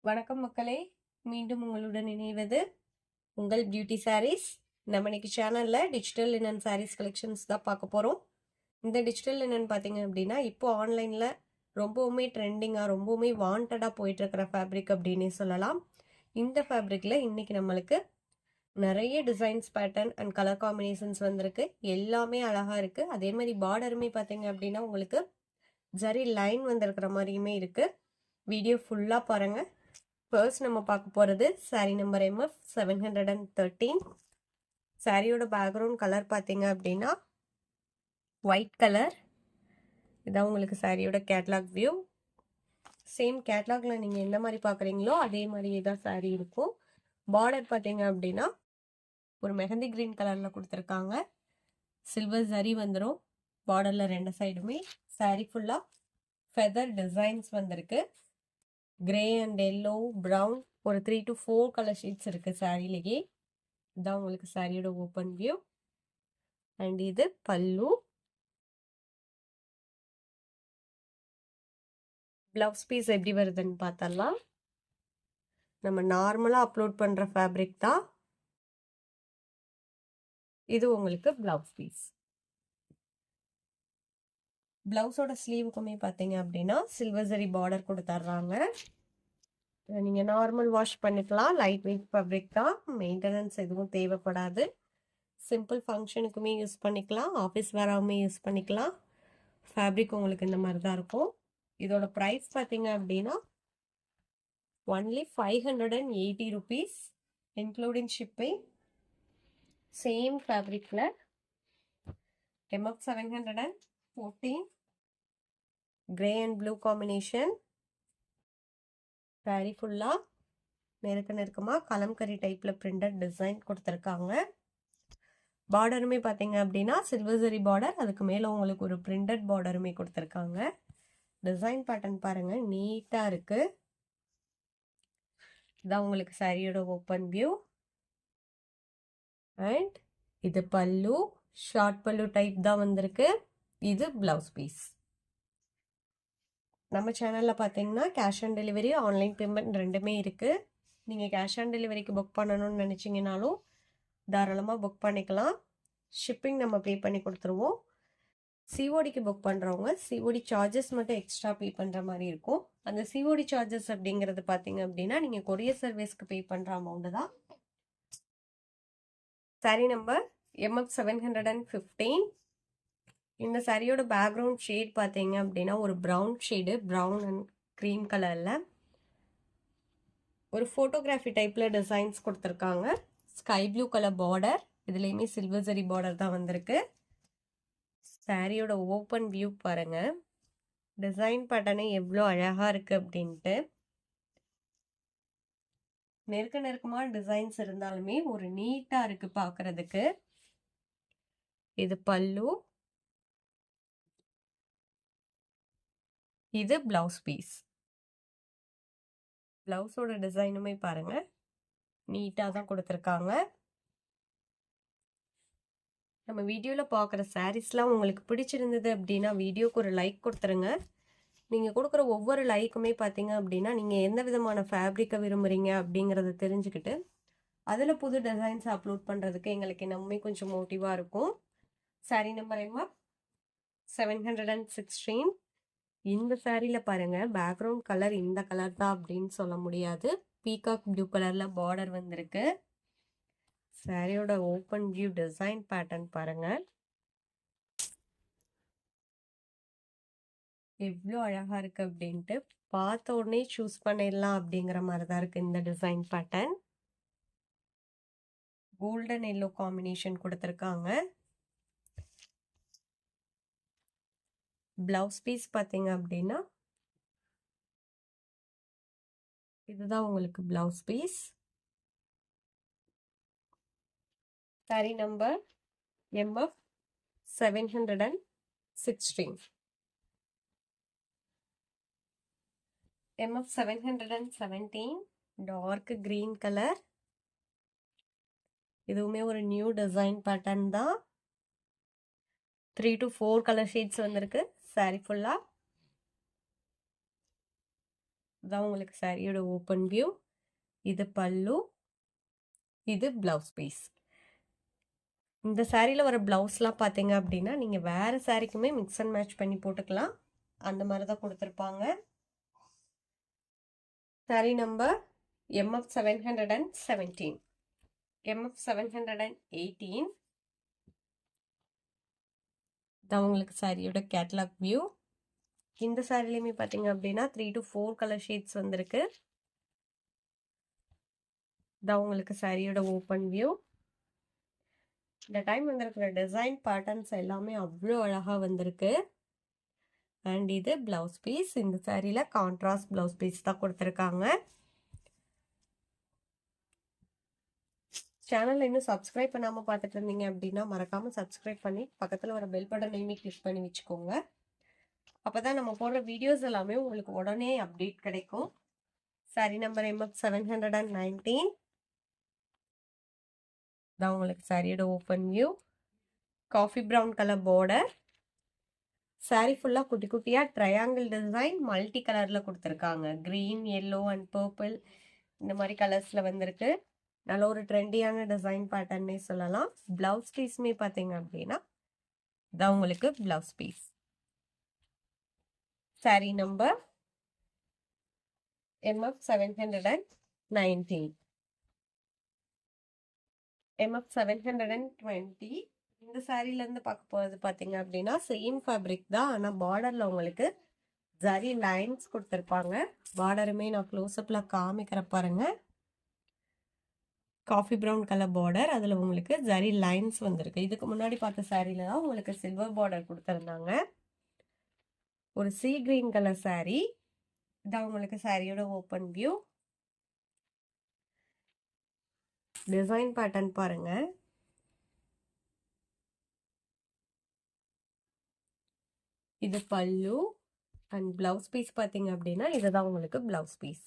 வணக்கம் மக்களே, மீண்டும் உங்களுடன் இணைவது உங்கள் பியூட்டி சாரீஸ். நம்ம இன்னைக்கு சேனல்ல டிஜிட்டல் லினன் சாரீஸ் கலெக்ஷன்ஸ் தான் பார்க்க போறோம். இந்த டிஜிட்டல் லினன் பார்த்தீங்க அப்படின்னா இப்போ ஆன்லைன்ல ரொம்பவுமே ட்ரெண்டிங்காக ரொம்பவுமே வாண்டடாக போயிட்டு இருக்கிற ஃபேப்ரிக் அப்படின்னே சொல்லலாம். இந்த ஃபேப்ரிக்ல இன்னைக்கு நம்மளுக்கு நிறைய designs pattern and colour combinations வந்திருக்கு. எல்லாமே அழகா இருக்கு. அதே மாதிரி பார்டருமே பார்த்தீங்க அப்படின்னா உங்களுக்கு ஜரி லைன் வந்திருக்கிற மாதிரியுமே இருக்கு. வீடியோ ஃபுல்லாக பாருங்க. ஃபர்ஸ்ட் நம்ம பார்க்க போகிறது சாரீ நம்பர் MF 713. சாரியோட பேக்ரவுண்ட் கலர் பார்த்தீங்க அப்படின்னா ஒயிட் கலர். இதான் உங்களுக்கு சாரியோட கேட்லாக் வியூ. சேம் கேட்லாக்ல நீங்கள் எந்த மாதிரி பார்க்குறீங்களோ அதே மாதிரியே தான் சாரீ இருக்கும். பார்டர் பார்த்தீங்க அப்படின்னா ஒரு மெஹந்தி கிரீன் கலரில் கொடுத்துருக்காங்க. சில்வர் ஜரி வந்துடும் பார்டரில் ரெண்டு சைடுமே. சாரீ ஃபுல்லாக ஃபெதர் டிசைன்ஸ் வந்திருக்கு. கிரே அண்ட் எல்லோ ப்ரௌன் ஒரு 3 to 4 கலர் ஷீட்ஸ் இருக்கு சாரிலேயே. இதான் உங்களுக்கு சாரியோட ஓப்பன் வியூ. அண்ட் இது பல்லு. பிளவுஸ் பீஸ் எப்படி வருதுன்னு பார்த்தலாம். நம்ம நார்மலாக அப்லோட் பண்ணுற ஃபேப்ரிக் தான் இது. உங்களுக்கு பிளவுஸ் பீஸ். பிளவுஸோட ஸ்லீவுக்குமே பார்த்தீங்க அப்படின்னா சில்வர் ஜரி பார்டர் கொடுத்துட்றாங்க. நீங்கள் நார்மல் வாஷ் பண்ணிக்கலாம். லைட் வெயிட் ஃபேப்ரிக் தான். மெயின்டெனன்ஸ் எதுவும் தேவைப்படாது. சிம்பிள் ஃபங்க்ஷனுக்குமே யூஸ் பண்ணிக்கலாம். ஆஃபீஸ் வேறாவுமே யூஸ் பண்ணிக்கலாம். ஃபேப்ரிக் உங்களுக்கு இந்த மாதிரி தான் இருக்கும். இதோட ப்ரைஸ் பார்த்தீங்க அப்படின்னா only 580 rupees including shipping. Same ஃபேப்ரிக்கில் MF 714 grey and blue combination. Sari ஃபுல்லாக நெருக்கமாக கலம்கரி டைப்பில் பிரிண்டட் டிசைன் கொடுத்துருக்காங்க. பார்டருமே பார்த்தீங்க அப்படின்னா சில்வர் ஜரி பார்டர், அதுக்கு மேலே உங்களுக்கு ஒரு பிரிண்டட் பார்டருமே கொடுத்துருக்காங்க. டிசைன் பேட்டர்ன் பாருங்கள், நீட்டாக இருக்குது. இதான் உங்களுக்கு சாரியோட ஓப்பன் வியூ. அண்ட் இது பல்லு, ஷார்ட் பல்லு டைப் தான் வந்திருக்கு. இது பிளவுஸ் பீஸ். நம்ம சேனலில் பார்த்தீங்கன்னா cash on delivery, online payment ரெண்டுமே இருக்குது. நீங்கள் கேஷ் ஆன் டெலிவரிக்கு புக் பண்ணணும்னு நினச்சிங்கனாலும் தாராளமாக புக் பண்ணிக்கலாம். ஷிப்பிங் நம்ம பே பண்ணி கொடுத்துருவோம். சிஓடிக்கு புக் பண்ணுறவங்க சிஓடி சார்ஜஸ் மட்டும் எக்ஸ்ட்ரா பே பண்ணுற மாதிரி இருக்கும். அந்த சிஓடி சார்ஜஸ் அப்படிங்கிறது பார்த்தீங்க அப்படின்னா நீங்கள் கொரியர் சர்வீஸ்க்கு பே பண்ணுற அமௌண்ட்டு தான். Sari number MF 715. இந்த சாரியோட பேக்ரவுண்ட் ஷேட் பார்த்தீங்க அப்படின்னா ஒரு brown shade, brown and cream கலரில் ஒரு ஃபோட்டோகிராஃபி டைப்பில் டிசைன்ஸ் கொடுத்துருக்காங்க. ஸ்கை ப்ளூ கலர் பார்டர், இதுலேயுமே சில்வர் ஜரி பார்டர் தான் வந்திருக்கு. சாரியோட ஓப்பன் வியூ பாருங்க. டிசைன் பேட்டர்னே எவ்வளோ அழகாக இருக்குது அப்படின்ட்டு. நெருக்கமாக டிசைன்ஸ் இருந்தாலுமே ஒரு நீட்டாக இருக்குது பார்க்குறதுக்கு. இது பல்லு, இது பிளவுஸ் பீஸ். பிளவுஸோட டிசைனுமே பாருங்க நீட்டாக தான் கொடுத்துருக்காங்க. நம்ம வீடியோவில் பார்க்குற சாரீஸ்லாம் உங்களுக்கு பிடிச்சிருந்தது அப்படின்னா வீடியோக்கு ஒரு லைக் கொடுத்துருங்க. நீங்கள் கொடுக்குற ஒவ்வொரு லைக்குமே பார்த்தீங்க அப்படின்னா நீங்கள் எந்த விதமான ஃபேப்ரிக்கை விரும்புகிறீங்க அப்படிங்கிறத தெரிஞ்சுக்கிட்டு அதில் புது டிசைன்ஸ் அப்லோட் பண்ணுறதுக்கு எங்களுக்கு இன்னுமே கொஞ்சம் மோட்டிவாக இருக்கும். Sari number MF 716. இந்த சாரியில் பாருங்கள், பேக்ரவுண்ட் கலர் இந்த கலர் தான் அப்படின்னு சொல்ல முடியாது. பீகாக் ப்ளூ கலரில் பார்டர் வந்திருக்கு. சாரியோட ஓப்பன் வியூ டிசைன் பேட்டர்ன் பாருங்க, எவ்வளோ அழகாக இருக்குது அப்படின்ட்டு. பார்த்த உடனே சூஸ் பண்ணிடலாம் அப்படிங்கிற மாதிரி தான் இருக்குது இந்த design pattern. Golden yellow combination கொடுத்துருக்காங்க. பிளவுஸ் பீஸ் பார்த்தீங்க அப்படின்னா இதுதான் உங்களுக்கு blouse piece. Sari number MF 716. MF 717 dark green colour. இதுவுமே ஒரு நியூ டிசைன் பேட்டர்ன் தான். 3 to 4 கலர் ஷேட்ஸ் வந்திருக்கு சாரி ஃபுல்லாக. இதான் உங்களுக்கு சாரியோட ஓப்பன் வியூ. இது பல்லு, இது பிளவுஸ் பீஸ். இந்த சாரியில் வர ப்ளவுஸ்லாம் பார்த்தீங்க அப்படின்னா நீங்கள் வேறு சாரிக்குமே மிக்ஸ் அண்ட் மேட்ச் பண்ணி போட்டுக்கலாம். அந்த மாதிரி தான் கொடுத்துருப்பாங்க. Sorry number MF 717, MF 718. தான் உங்களுக்கு சாரியோட கேட்லாக் வியூ. இந்த சாரிலையுமே பார்த்தீங்க அப்படின்னா 3 to 4 கலர் ஷேட்ஸ் வந்திருக்கு. தான் உங்களுக்கு சாரியோட ஓப்பன் வியூ. இந்த டைம் வந்திருக்கிற டிசைன் பேட்டர்ன்ஸ் எல்லாமே அவ்வளோ அழகாக வந்திருக்கு. அண்ட் இது பிளவுஸ் பீஸ். இந்த சாரியில் கான்ட்ராஸ்ட் பிளவுஸ் பீஸ் தான் கொடுத்துருக்காங்க. சேனலில் இன்னும் சப்ஸ்கிரைப் பண்ணாமல் பார்த்துட்டு இருந்தீங்க அப்படின்னா மறக்காமல் சப்ஸ்கிரைப் பண்ணி பக்கத்தில் வர பெல் பட்டனையுமே கிளிக் பண்ணி வச்சுக்கோங்க. அப்போ தான் நம்ம போடுற வீடியோஸ் எல்லாமே உங்களுக்கு உடனே அப்டேட் கிடைக்கும். Sorry number MF 719. தான் உங்களுக்கு சாரியோட open view. Coffee brown colour border. Sorry ஃபுல்லாக குட்டி குட்டியாக ட்ரையாங்கிள் டிசைன் மல்டி கலரில் கொடுத்துருக்காங்க. க்ரீன், எல்லோ அண்ட் பர்பிள் இந்த மாதிரி கலர்ஸில் வந்திருக்கு. நல்ல ஒரு ட்ரெண்டியான டிசைன் பேட்டர்னே சொல்லலாம். பிளவுஸ் பீஸுமே பார்த்தீங்க அப்படின்னா இதான் உங்களுக்கு blouse piece. Sari number MF 719, MF 720. இந்த சாரிலேருந்து பார்க்க போகிறது பார்த்தீங்க அப்படின்னா சேம் ஃபேப்ரிக் தான், ஆனால் பார்டரில் உங்களுக்கு ஜரி லைன்ஸ் கொடுத்துருப்பாங்க. பார்டருமே நான் க்ளோஸ்அப்பில் காமிக்கிற பாருங்க. காஃபி ப்ரௌன் கலர் பார்டர், அதில் உங்களுக்கு ஜரி லைன்ஸ் வந்திருக்கு. இதுக்கு முன்னாடி பார்த்த சாரியில் தான் உங்களுக்கு சில்வர் பார்டர் கொடுத்துருந்தாங்க. ஒரு சீ கிரீன் கலர் சாரி. இதான் உங்களுக்கு சாரியோட ஓப்பன் வியூ. டிசைன் பேட்டர்ன் பாருங்க. இது பல்லு அண்ட் பிளவுஸ் பீஸ் பார்த்தீங்க அப்படின்னா இதுதான் உங்களுக்கு blouse piece.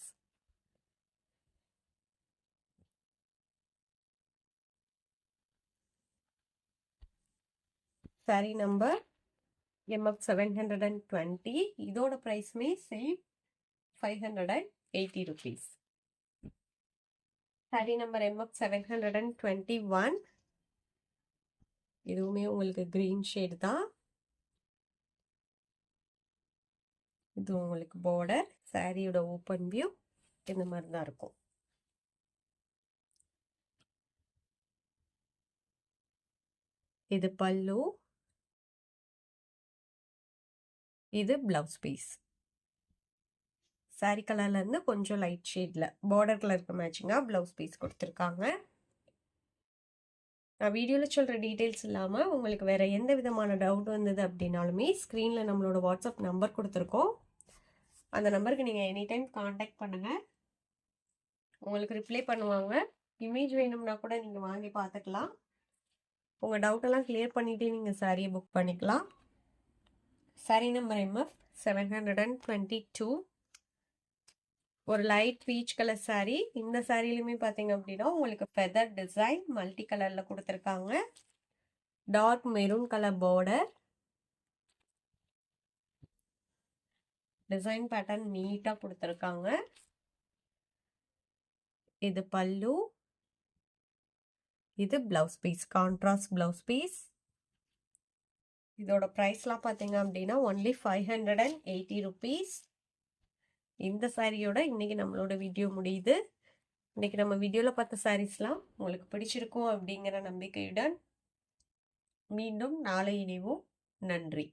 Sari number MF 720. இதோட ப்ரைஸுமே same 580 rupees. Sari number MF 721. இதுவுமே உங்களுக்கு கிரீன் ஷேட் தான். இது உங்களுக்கு பார்டர். சாரியோட ஓப்பன் வியூ இந்த மாதிரி தான் இருக்கும். இது பல்லு, இது பிளவுஸ் பீஸ். சாரி கலர்ல இருந்து கொஞ்சம் லைட் ஷேட்ல பார்டர் கலருக்கு மேட்சிங்காக பிளவுஸ் பீஸ் கொடுத்துருக்காங்க. நான் வீடியோவில் சொல்கிற டீட்டெயில்ஸ் இல்லாமல் உங்களுக்கு வேறு எந்த விதமான டவுட் வந்தது அப்படின்னாலுமே ஸ்க்ரீனில் நம்மளோட வாட்ஸ்அப் நம்பர் கொடுத்துருக்கோம். அந்த நம்பருக்கு நீங்கள் எனி டைம் காண்டாக்ட் பண்ணுங்கள், உங்களுக்கு ரிப்ளை பண்ணுவாங்க. இமேஜ் வேணும்னா கூட நீங்கள் வாங்கி பார்த்துக்கலாம். உங்கள் டவுட்டெல்லாம் கிளியர் பண்ணிவிட்டு நீங்கள் சாரியை புக் பண்ணிக்கலாம். Sorry number MF 722. ஒரு லைட் பீச் கலர் சாரி. இந்த சாரிலையுமே பார்த்தீங்க அப்படின்னா உங்களுக்கு ஃபெதர் டிசைன் மல்டி கலரில் கொடுத்துருக்காங்க. Dark maroon colour border. Design pattern நீட்டாக கொடுத்துருக்காங்க. இது பல்லு, இது blouse piece, contrast blouse piece. இதோட ப்ரைஸ்லாம் பார்த்தீங்க அப்படின்னா ஒன்லி 580 rupees. இந்த சாரியோட இன்னைக்கு நம்மளோட வீடியோ முடியுது. இன்னைக்கு நம்ம வீடியோவில் பார்த்த சாரீஸ்லாம் உங்களுக்கு பிடிச்சிருக்கும் அப்படிங்கிற நம்பிக்கையுடன் மீண்டும் நாளை இணைவோம். நன்றி.